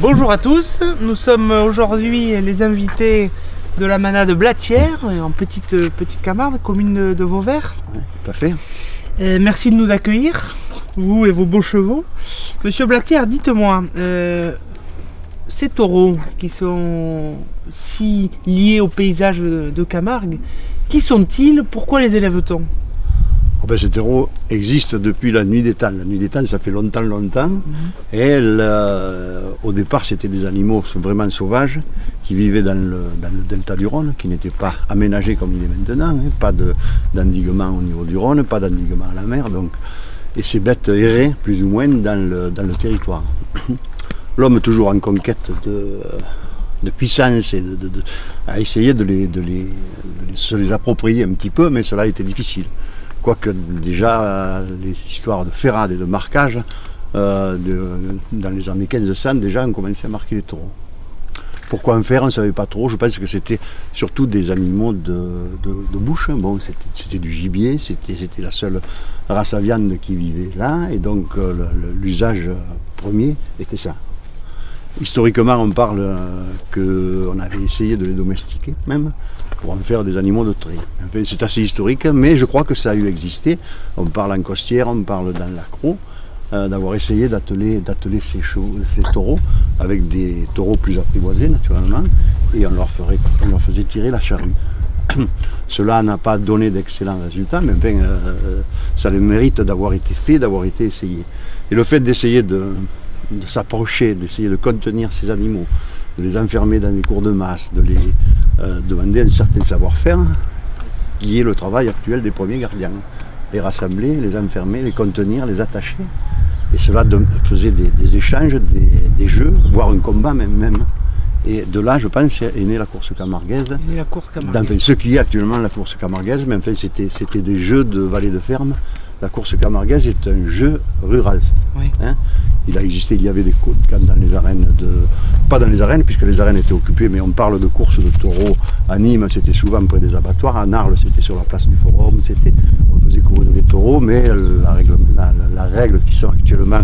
Bonjour à tous, nous sommes aujourd'hui les invités de la manade Blatière, en petite Camargue, commune de Vauvert. Oui, tout à fait. Merci de nous accueillir, vous et vos beaux chevaux. Monsieur Blatière, dites-moi, ces taureaux qui sont si liés au paysage de Camargue, qui sont-ils? Pourquoi les élève-t-on? Oh ben, ces taureaux existent depuis la nuit des temps. La nuit des temps, ça fait longtemps. Et au départ, c'était des animaux vraiment sauvages qui vivaient dans le delta du Rhône, qui n'étaient pas aménagés comme il est maintenant. Hein, pas d'endiguement au niveau du Rhône, pas d'endiguement à la mer. Donc, et ces bêtes erraient plus ou moins dans le territoire. L'homme, toujours en conquête de puissance, et a essayé de se les approprier un petit peu, mais cela était difficile. Quoique déjà les histoires de ferrade et de marquage, dans les années 1500, déjà on commençait à marquer les taureaux. Pourquoi en faire, on ne savait pas trop. Je pense que c'était surtout des animaux de bouche. Bon, c'était du gibier, c'était la seule race à viande qui vivait là, et donc l'usage premier était ça. Historiquement, on parle qu'on avait essayé de les domestiquer même, pour en faire des animaux de trait. Enfin, c'est assez historique, mais je crois que ça a eu existé. On parle en Costière, on parle dans l'Accro, d'avoir essayé d'atteler ces taureaux avec des taureaux plus apprivoisés naturellement, et on leur faisait tirer la charrue. Cela n'a pas donné d'excellents résultats, mais enfin, ça le mérite d'avoir été fait, d'avoir été essayé. Et le fait d'essayer de s'approcher, d'essayer de contenir ces animaux, de les enfermer dans les cours de masse, de les demander un certain savoir-faire, qui est le travail actuel des premiers gardiens. Les rassembler, les enfermer, les contenir, les attacher. Et cela faisait des échanges, des jeux, voire un combat même. Et de là, je pense, est née la course camarguaise. Enfin, ce qui est actuellement la course camarguaise, mais enfin, c'était des jeux de vallée de ferme. La course camarguaise est un jeu rural. Oui. Hein, il a existé, il y avait des courses dans les arènes, pas dans les arènes puisque les arènes étaient occupées, mais on parle de courses de taureaux. À Nîmes, c'était souvent près des abattoirs. À Narles, c'était sur la place du Forum. On faisait courir des taureaux, mais la règle qui sont actuellement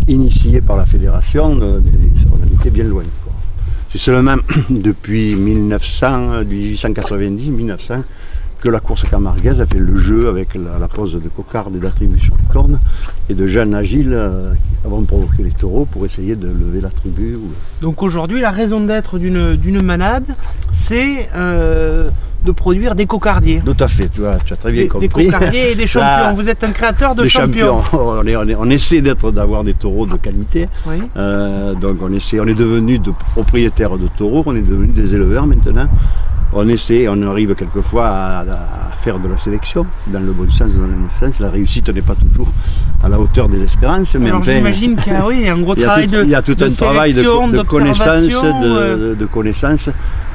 initiées par la fédération, on en était bien loin. C'est seulement depuis 1890-1900 que la course camarguaise a fait le jeu avec la pose de cocarde et d'attributs sur les cornes, et de jeunes agiles qui vont provoquer les taureaux pour essayer de lever l'attribut. Donc aujourd'hui, la raison d'être d'une manade, c'est de produire des cocardiers. Tout à fait, tu as très bien compris. Des cocardiers et des champions. Vous êtes un créateur de champions. On essaie d'avoir des taureaux de qualité. Oui. Donc on est devenu de propriétaires de taureaux, on est devenu des éleveurs maintenant. On essaie, on arrive quelquefois à faire de la sélection, dans le bon sens, dans le mauvais sens. La réussite n'est pas toujours à la hauteur des espérances. Mais alors enfin, j'imagine qu'il y a un gros travail il y a tout un travail de connaissance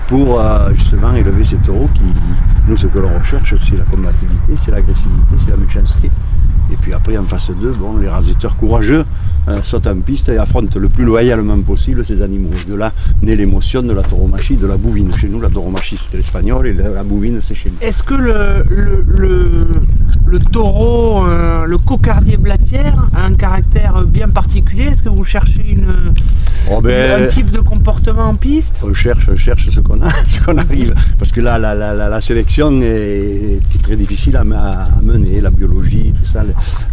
pour justement élever ces taureaux qui, nous, ce que l'on recherche, c'est la combativité, c'est l'agressivité, c'est la méchanceté. Et puis après, en face d'eux, bon, les rasiteurs courageux sautent en piste et affrontent le plus loyalement possible ces animaux. De là naît l'émotion de la tauromachie, de la bouvine. Chez nous, la tauromachie, c'était l'espagnol, et la bouvine, c'est chez nous. Est-ce que le taureau, le cocardier Blatière, a un caractère bien particulier? Est-ce que vous cherchez un type de comportement en piste? On cherche ce qu'on a, ce qu'on arrive. Parce que là, la sélection est très difficile à mener, la biologie, tout ça.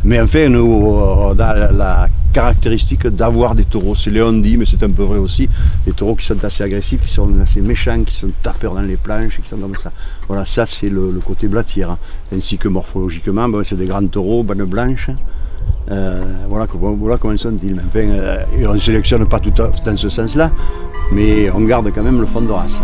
Mais enfin, nous, on a la caractéristique d'avoir des taureaux. C'est Léon dit, mais c'est un peu vrai aussi. Des taureaux qui sont assez agressifs, qui sont assez méchants, qui sont tapeurs dans les planches, qui sont comme ça. Voilà, ça c'est le côté Blatière. Ainsi que morphologiquement, c'est des grands taureaux, bannes blanches. Voilà comment sont-ils. Enfin, on ne sélectionne pas tout dans ce sens-là, mais on garde quand même le fond de race.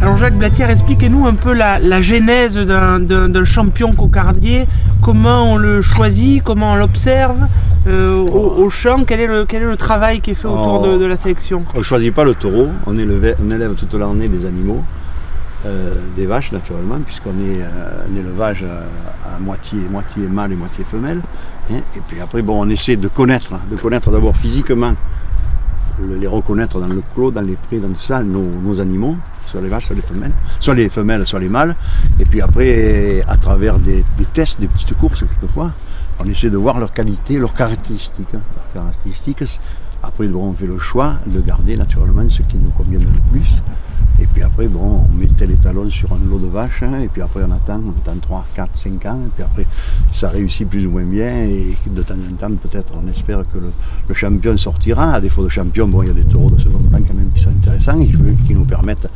Alors Jacques Blatière, expliquez-nous un peu la genèse d'un champion cocardier, comment on le choisit, comment on l'observe au champ, quel est le travail qui est fait autour de la sélection? On ne choisit pas le taureau, on élève toute l'année des animaux. des vaches naturellement, puisqu'on est un élevage à moitié mâle et moitié femelle. Hein. Et puis après, bon, on essaie de connaître d'abord physiquement, les reconnaître dans le clos, dans les prés, dans tout ça, nos animaux, soit les vaches, soit les femelles, soit les mâles. Et puis après, à travers des tests, des petites courses quelquefois, on essaie de voir leur qualité, leurs caractéristiques. Après, bon, on fait le choix de garder naturellement ce qui nous convient le plus. Et puis après, bon, on met tel étalon sur un lot de vaches, hein, et puis après on attend 3, 4, 5 ans, et puis après ça réussit plus ou moins bien, et de temps en temps, peut-être, on espère que le champion sortira. À défaut de champion, bon, il y a des taureaux de second plan quand même qui sont intéressants, et qui nous permettent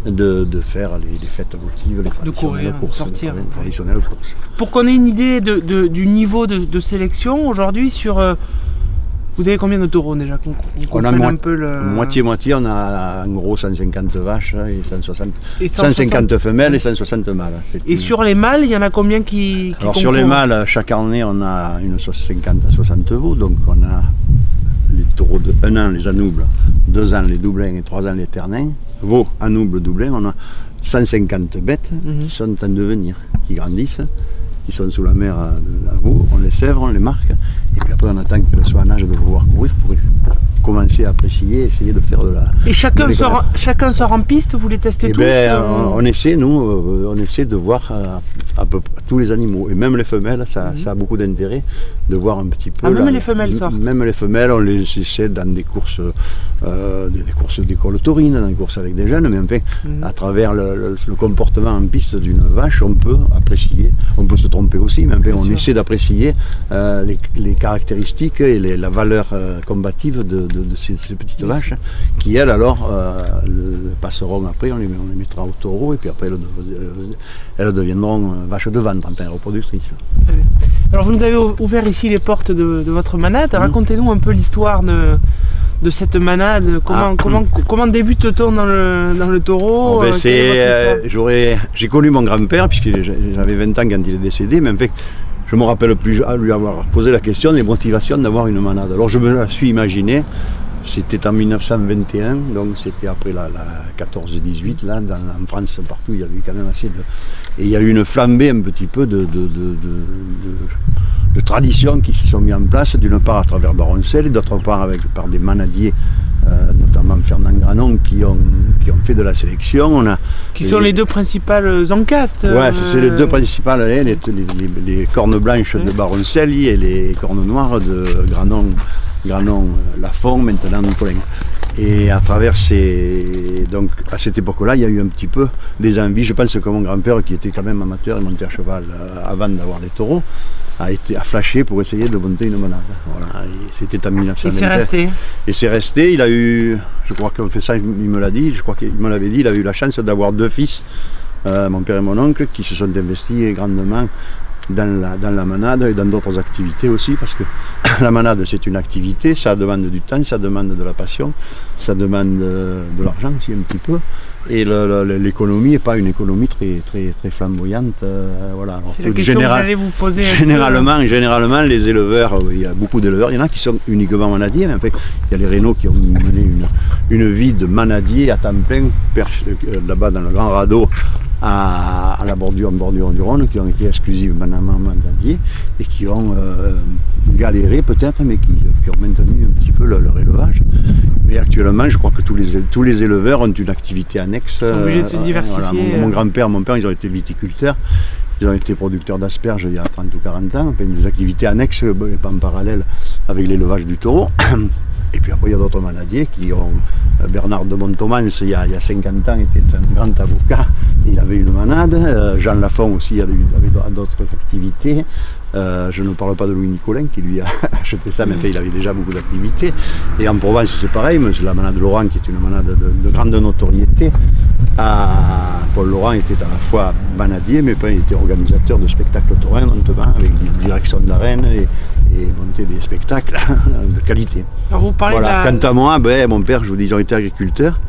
de faire les fêtes votives, les traditionnelles courses. Traditionnelles courses. Pour qu'on ait une idée du niveau de sélection aujourd'hui sur... vous avez combien de taureaux déjà? On a moitié-moitié, on a en gros 150 vaches et 150 femelles et 160 mâles. Et sur les mâles, il y en a combien qui Alors concourent? Sur les mâles, chaque année on a une 50 à 60 veaux, donc on a les taureaux de 1 an, les anoubles, 2 ans les doublins et 3 ans les ternins. Veaux, anoubles, doublins, on a 150 bêtes qui sont en devenir, qui grandissent, qui sont sous la mer à veau, on les sèvre, on les marque, et puis après on attend qu'elles soient en âge de pouvoir courir pour commencer à apprécier, essayer de faire de la... Et chacun sort en piste, vous les testez tous? On essaie, on essaie de voir à peu près tous les animaux, et même les femelles, ça a beaucoup d'intérêt de voir un petit peu... même les femelles sortent? Même les femelles, on les essaie dans des courses d'école taurine, dans des courses avec des jeunes, mais enfin, à travers le comportement en piste d'une vache, on peut apprécier, on peut se tromper aussi, mais enfin, on essaie d'apprécier les caractéristiques et la valeur combative de ces petites vaches, qui elles alors passeront après, on les mettra au taureau, et puis après elles deviendront vaches de vente, enfin reproductrices. Alors vous nous avez ouvert ici les portes de votre manade, racontez-nous un peu l'histoire de cette manade, comment débute-t-on dans le taureau? J'ai connu mon grand-père, puisque j'avais 20 ans quand il est décédé, mais en fait, je ne me rappelle plus à lui avoir posé la question des motivations d'avoir une manade. Alors je me la suis imaginé, c'était en 1921, donc c'était après la 14-18, là, en France, partout, il y avait quand même assez de... Et il y a eu une flambée un petit peu de traditions qui se sont mises en place, d'une part à travers Baroncel, et d'autre part par des manadiers, notamment Fernand Granon, qui ont fait de la sélection. Qui sont les deux principales encastes. Ouais, c'est les deux principales, les cornes blanches de Baroncel et les cornes noires de Granon Lafont, maintenant Nicolin. Et à travers donc à cette époque-là, il y a eu un petit peu des envies. Je pense que mon grand-père, qui était quand même amateur et montait à cheval avant d'avoir des taureaux, a flashé pour essayer de monter une manade. Voilà, c'était en 1920. Et c'est resté. Et c'est resté. Il a eu, je crois qu'on fait ça, il me l'a dit, je crois qu'il me l'avait dit, il a eu la chance d'avoir 2 fils, mon père et mon oncle, qui se sont investis grandement dans la manade et dans d'autres activités aussi, parce que la manade c'est une activité, ça demande du temps, ça demande de la passion, ça demande de l'argent aussi un petit peu, et l'économie n'est pas une économie très flamboyante. Voilà. C'est la question que j'allais vous poser. Généralement les éleveurs, il y a beaucoup d'éleveurs, il y en a qui sont uniquement manadiers, mais en fait il y a les Reynaud qui ont mené une vie de manadier à temps plein, là-bas dans le Grand Radeau, à la bordure du Rhône, qui ont été exclusivement manadiers et qui ont galéré peut-être, mais qui ont maintenu un petit peu leur élevage. Mais actuellement, je crois que tous les éleveurs ont une activité annexe. Ils sont obligés de se diversifier. Voilà, mon grand-père, mon père, ils ont été viticulteurs, ils ont été producteurs d'asperges il y a 30 ou 40 ans, enfin, des activités annexes en parallèle avec l'élevage du taureau. Et puis après, il y a d'autres manadiers qui ont... Bernard de Montomans, il y a 50 ans, était un grand avocat, il avait une manade. Jean Lafont aussi avait d'autres activités. Je ne parle pas de Louis Nicolin qui lui a acheté ça, mais il avait déjà beaucoup d'activités. Et en Provence, c'est pareil, la manade Laurent, qui est une manade de grande notoriété. Paul Laurent était à la fois manadier, mais il était organisateur de spectacles taurins, notamment avec des directions d'arène et monter des spectacles de qualité. Alors vous parlez Quant à moi, mon père, je vous dis, ils ont été agriculteurs,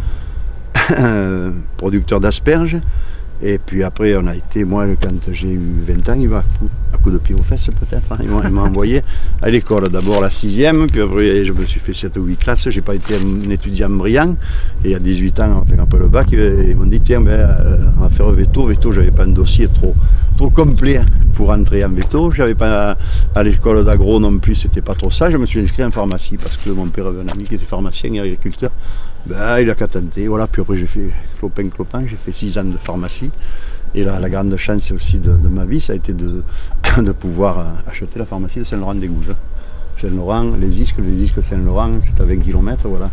producteurs d'asperges. Et puis après, on a été, moi, quand j'ai eu 20 ans, il m'a coup de pied aux fesses peut-être. Hein. Ils m'ont envoyé à l'école, d'abord la 6e, puis après je me suis fait 7 ou 8 classes. J'ai pas été un étudiant brillant. Et à 18 ans, on fait un peu le bac, ils m'ont dit tiens, on va faire veto. Veto, j'avais pas un dossier trop complet pour entrer en veto. J'avais pas à l'école d'agro non plus, c'était pas trop ça. Je me suis inscrit en pharmacie parce que mon père avait un ami qui était pharmacien et agriculteur. Il a qu'à tenter. Voilà. Puis après j'ai fait clopin, j'ai fait 6 ans de pharmacie. Et là, la grande chance aussi de ma vie, ça a été de pouvoir acheter la pharmacie de Saint-Laurent-des-Gouzes. Saint-Laurent, les disques Saint-Laurent, c'est à 20 km, voilà.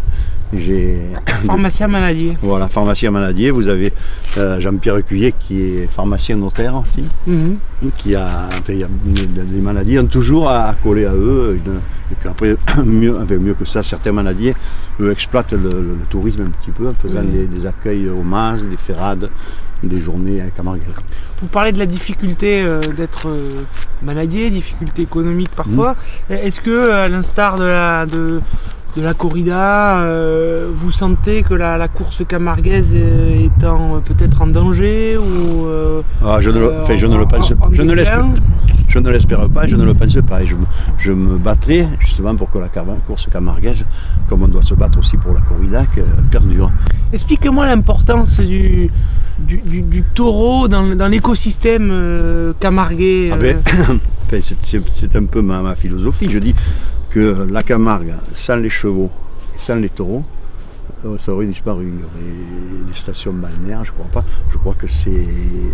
Pharmacien Manadier. Voilà, pharmacien Manadier. Vous avez Jean-Pierre Cuillet qui est pharmacien notaire aussi, qui a, enfin, les Manadiers ont toujours à coller à eux. Et puis après, mieux que ça, certains Manadiers exploitent le tourisme un petit peu en faisant des accueils au mas, des ferrades, des journées camarguaises. Vous parlez de la difficulté d'être manadier, difficulté économique parfois. Est-ce que, à l'instar de la corrida, vous sentez que la course camarguaise est peut-être en danger ou je ne le pense pas. Je ne l'espère pas, je ne le pense pas. Et je me battrai justement pour que la course camarguaise, comme on doit se battre aussi pour la corrida, perdure. Expliquez-moi l'importance du taureau dans l'écosystème camarguais. C'est un peu ma philosophie. Je dis que la Camargue, sans les chevaux et sans les taureaux, ça aurait disparu. Il y aurait des stations balnéaires, je crois pas. Je crois que c'est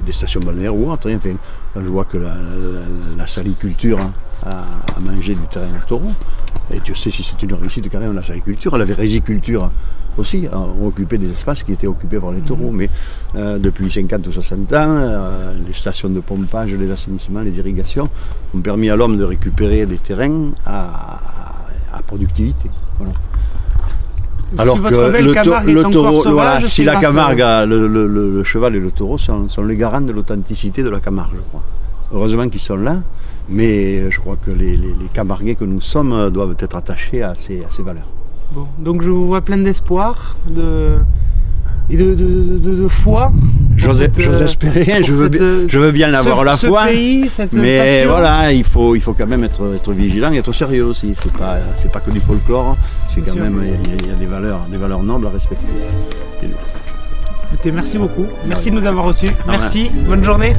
des stations balnéaires ou autres. Enfin, je vois que la saliculture a mangé du terrain au taureau. Et tu sais si c'est une réussite quand même la saliculture. La riziculture aussi ont occupé des espaces qui étaient occupés par les taureaux. Mais depuis 50 ou 60 ans, les stations de pompage, les assainissements, les irrigations ont permis à l'homme de récupérer des terrains à productivité. Voilà. Alors si que le taureau, voilà, si la Camargue, le cheval et le taureau sont les garants de l'authenticité de la Camargue, je crois. Heureusement qu'ils sont là, mais je crois que les Camarguais que nous sommes doivent être attachés à ces valeurs. Bon, donc je vous vois plein d'espoir et de foi. J'ose espérer, je veux bien avoir la foi, mais passion. Voilà, il faut quand même être vigilant et être sérieux aussi. C'est pas que du folklore, c'est quand même, il y a des valeurs nobles à respecter. Écoutez, merci beaucoup, merci de nous avoir reçus, merci, bonne journée.